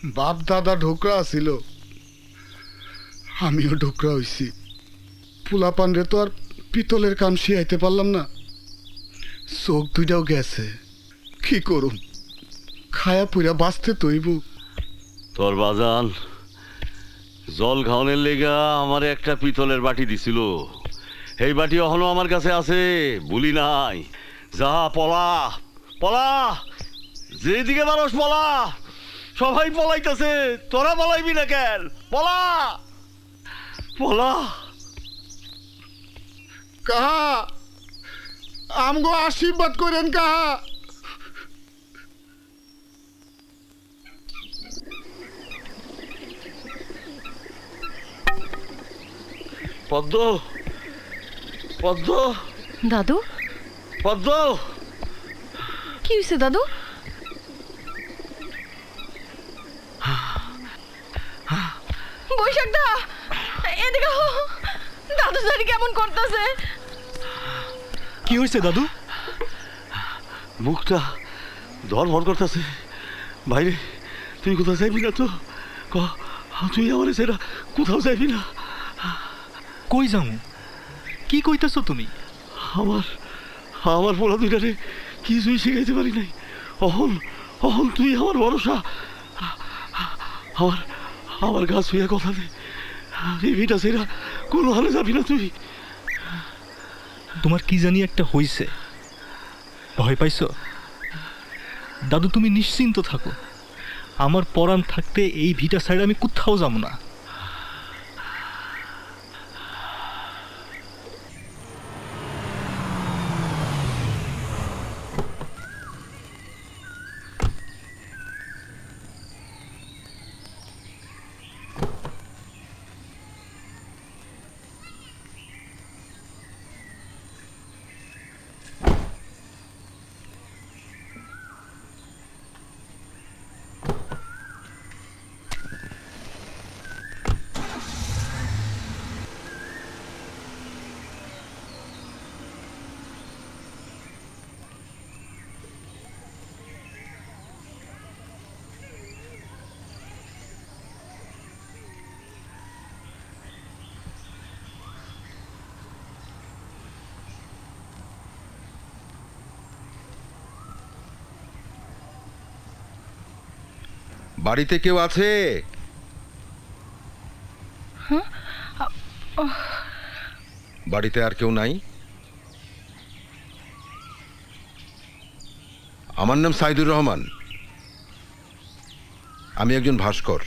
বাপ দাদা ঢোকরা ছিল, আমিও ঢোকরা হইছি। পোলা পান্ডে তো আর পিতলের কাম শিয়াইতে পারলাম না, চোখ দুইটাও গেছে। কি করুম, খায়া পুরা বাঁচতে তৈব। তোর বাজান জল খাওয়ানোর লেগা আমার একটা পিতলের বাটি দিছিল, এই বাটি এখনো আমার কাছে আছে, ভুলি নাই। যা পলা পলা, যেদিকে মানুষ পলা, সবাই পলাইতেছে, তোরা পলাইবি না কেন? পলা পলা। কাহা আমগো আশীর্বাদ করেন কাহা। পদ্ম পদ্ম দাদু, পদ্ম, কি হয়েছে দাদু? বৈশাখ দা, এদিকে আও। দাদু জানি কেমন করতেছে। কি হয়েছে দাদু? মুখটা ধরভর করতেছে। বাইরে তুই কোথাও যাইবি না তো? তুই আমার সেটা কোথাও যাইবি না। কই যামু? কি কইতেছো তুমি? আমার আমার পোলা দুইটারে কিছুই শিখাইতে পারি নাই। অহন অহন তুই আমার ভরসা। আমার আমার গাছ হইয়া কথা দে, এই ভিটা সেরা কোনো হালে যাবি না তুই। তোমার কি জানি একটা হইছে, ভয় পাইছো? দাদু তুমি নিশ্চিন্ত থাকো, আমার পরাণ থাকতে এই ভিটা সাইড আমি কোথাও যাবো না। বাড়িতে কেউ আছে? বাড়িতে আর কেউ নাই? আমার নাম সাইদুর রহমান, আমি একজন ভাস্কর।